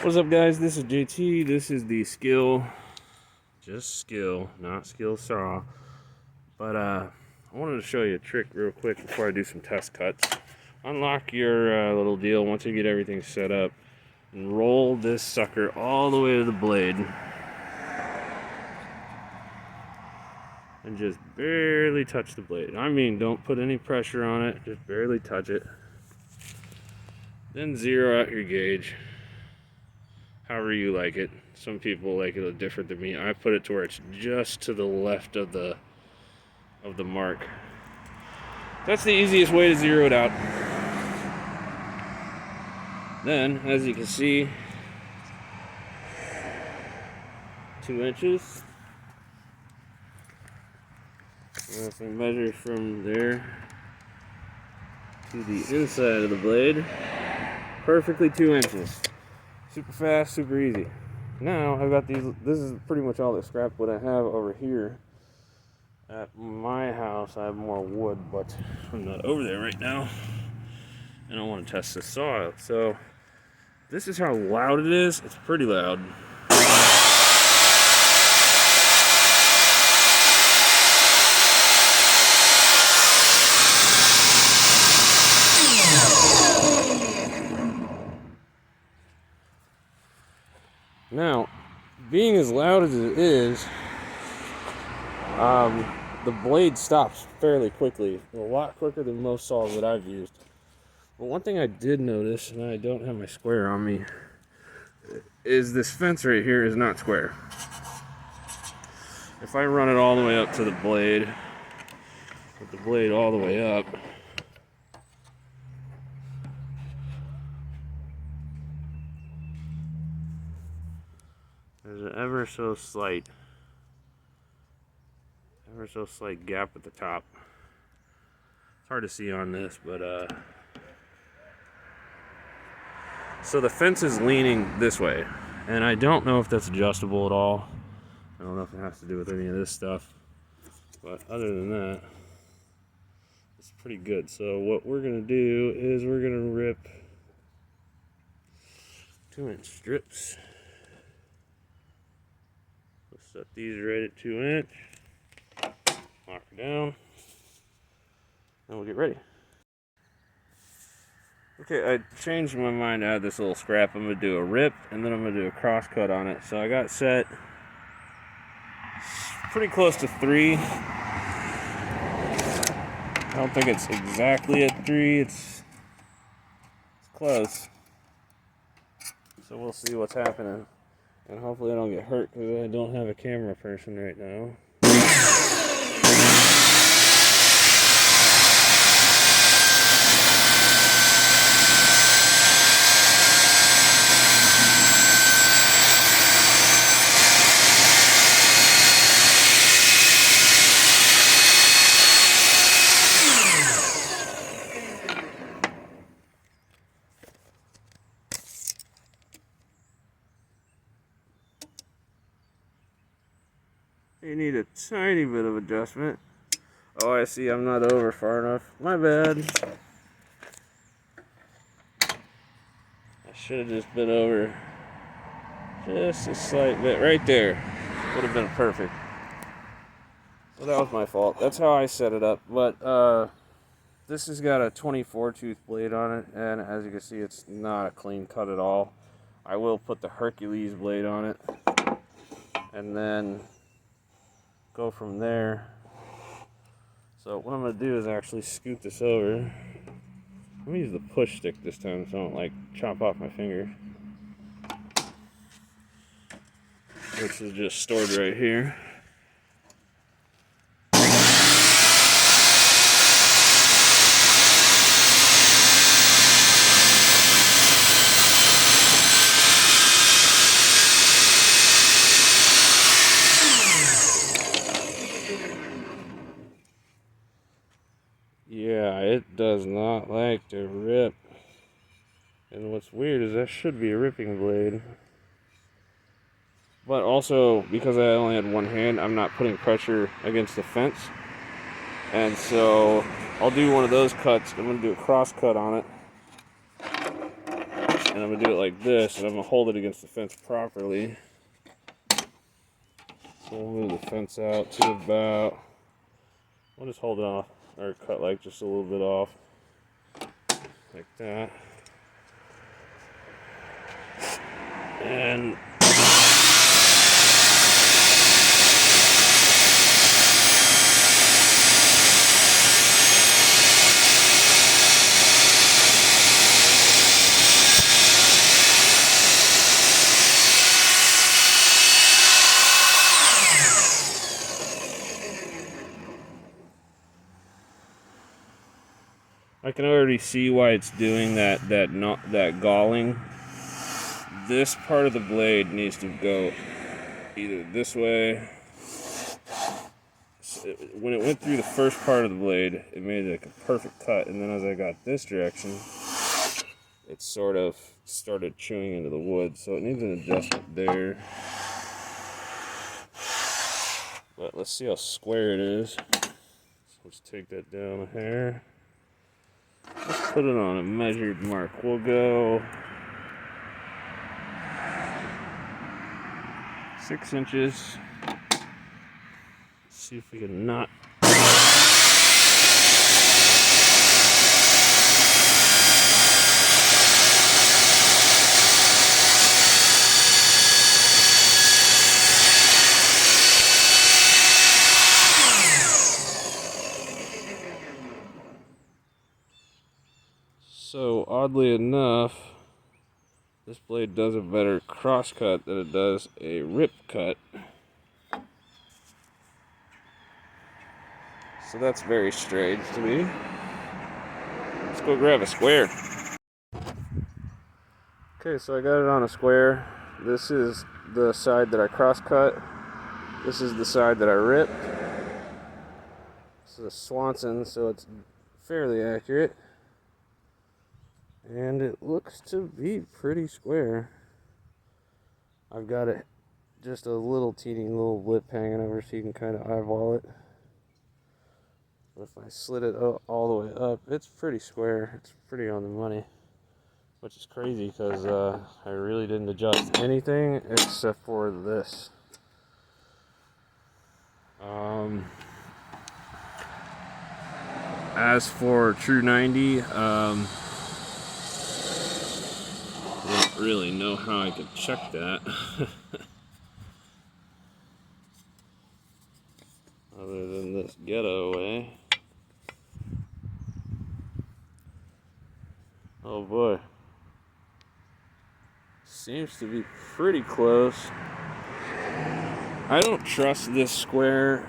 What's up, guys? This is JT. This is the Skil, just Skil, not Skil saw. But I wanted to show you a trick real quick before I do some test cuts. Unlock your little deal once you get everything set up, and roll this sucker all the way to the blade, and just barely touch the blade. I mean, don't put any pressure on it, just barely touch it. Then zero out your gauge. However you like it. Some people like it a little different than me. I put it to where it's just to the left of the mark. That's the easiest way to zero it out. Then, as you can see, 2 inches. And if I measure from there to the inside of the blade, perfectly 2 inches. Super fast, super easy. Now I've got these. This is pretty much all the scrap wood I have over here. At my house, I have more wood, but I'm not over there right now, and I want to test this saw out. So this is how loud it is. It's pretty loud. Now, being as loud as it is, the blade stops fairly quickly, a lot quicker than most saws that I've used. But one thing I did notice, and I don't have my square on me, is this fence right here is not square. If I run it all the way up to the blade, with the blade all the way up, there's an ever so slight gap at the top. It's hard to see on this, but so the fence is leaning this way, and I don't know if that's adjustable at all. I don't know if it has to do with any of this stuff, but other than that, it's pretty good. So what we're gonna do is we're gonna rip 2-inch strips. Let's set these right at 2 inch. Lock her down, and we'll get ready. Okay, I changed my mind to add this little scrap. I'm gonna do a rip, and then I'm gonna do a cross cut on it. So I got set pretty close to 3. I don't think it's exactly at 3. It's close. So we'll see what's happening, and hopefully I don't get hurt because I don't have a camera person right now. You need a tiny bit of adjustment. Oh, I see, I'm not over far enough. My bad. I should have just been over just a slight bit. Right there. Would have been perfect. So that was my fault. That's how I set it up. But this has got a 24 tooth blade on it, and as you can see, it's not a clean cut at all. I will put the Hercules blade on it, and then go from there. So what I'm going to do is actually scoot this over. I'm going to use the push stick this time so I don't like chop off my finger, which is just stored right here. Yeah, it does not like to rip. And what's weird is that should be a ripping blade. But also, because I only had one hand, I'm not putting pressure against the fence. And so, I'll do one of those cuts. I'm going to do a cross cut on it. and I'm going to do it like this, and I'm going to hold it against the fence properly. So we'll move the fence out to about, we'll just hold it off, or cut like just a little bit off, like that. And I can already see why it's doing that galling. This part of the blade needs to go either this way. When it went through the first part of the blade, it made like a perfect cut, and then as I got this direction, it sort of started chewing into the wood, so it needs an adjustment there. But let's see how square it is. So let's take that down a hair. Let's put it on a measured mark. We'll go 6 inches. Let's see if we can not. So oddly enough, this blade does a better cross cut than it does a rip cut. So that's very strange to me. Let's go grab a square. Okay, so I got it on a square. This is the side that I cross cut. This is the side that I ripped. This is a Swanson, so it's fairly accurate. And it looks to be pretty square. I've got it just a little teeny little lip hanging over so you can kind of eyeball it. But if I slid it all the way up, it's pretty square. It's pretty on the money. Which is crazy because I really didn't adjust anything except for this. As for True 90, I don't really know how I could check that. Other than this ghetto way. Oh boy. Seems to be pretty close. I don't trust this square.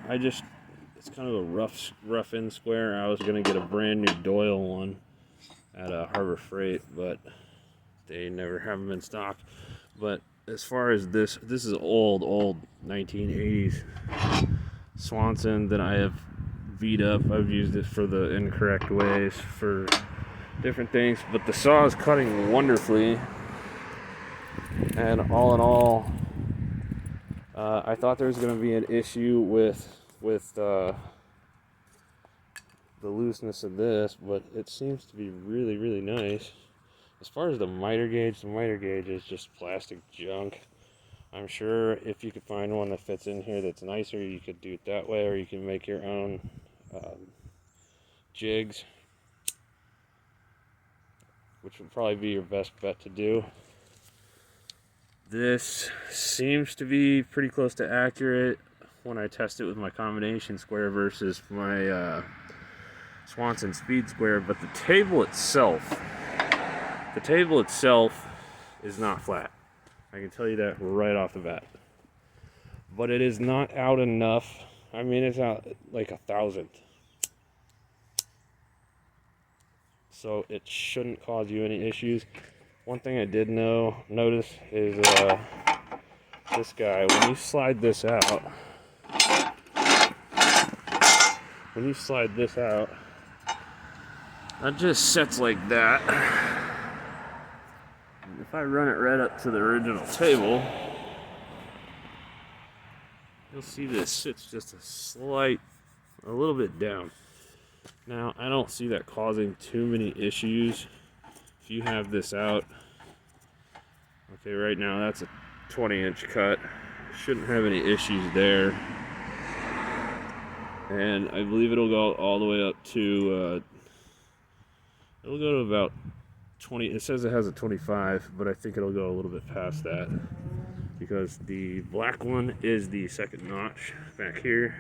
It's kind of a rough in square. I was gonna get a brand new Doyle one at Harbor Freight, but they never have them in stock. But as far as this is old 1980s Swanson that I have beat up. I've used it for the incorrect ways for different things, but the saw is cutting wonderfully. And all in all, I thought there was going to be an issue with the looseness of this, but it seems to be really, really nice. As far as the miter gauge is just plastic junk. I'm sure if you could find one that fits in here that's nicer, you could do it that way, or you can make your own jigs, which would probably be your best bet to do. This seems to be pretty close to accurate when I test it with my combination square versus my Swanson speed square, but the table itself is not flat. I can tell you that right off the bat. But it is not out enough. I mean, it's out like 1,000. So it shouldn't cause you any issues. One thing I did notice is this guy, when you slide this out, it just sits like that. If I run it right up to the original table, you'll see this sits just a little bit down. Now, I don't see that causing too many issues if you have this out, okay, right now that's a 20-inch cut. Shouldn't have any issues there. And I believe it'll go all the way up to, it'll go to about 20. It says it has a 25, but I think it'll go a little bit past that, because the black one is the second notch back here,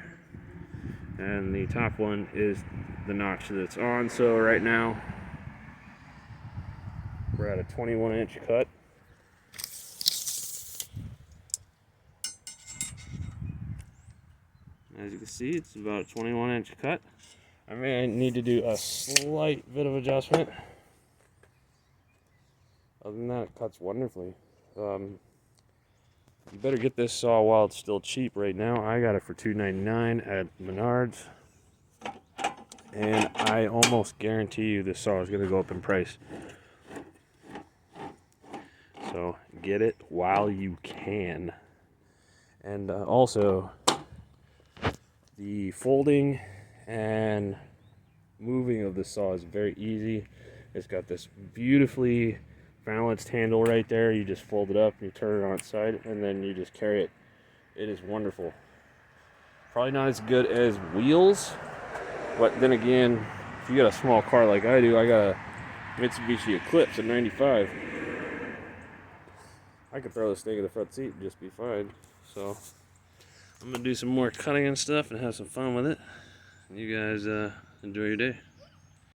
and the top one is the notch that it's on. So right now we're at a 21-inch cut. As you can see, it's about a 21-inch cut. I may need to do a slight bit of adjustment. Other than that, it cuts wonderfully. You better get this saw while it's still cheap right now. I got it for $2.99 at Menards. And I almost guarantee you this saw is going to go up in price. So get it while you can. And also, the folding and moving of the saw is very easy. It's got this beautifully balanced handle right there. You just fold it up, you turn it on its side, and then you just carry it. It is wonderful. Probably not as good as wheels, but then again, if you got a small car like I do, I got a Mitsubishi Eclipse at 95. I could throw this thing in the front seat and just be fine. So I'm gonna do some more cutting and stuff and have some fun with it. You guys enjoy your day.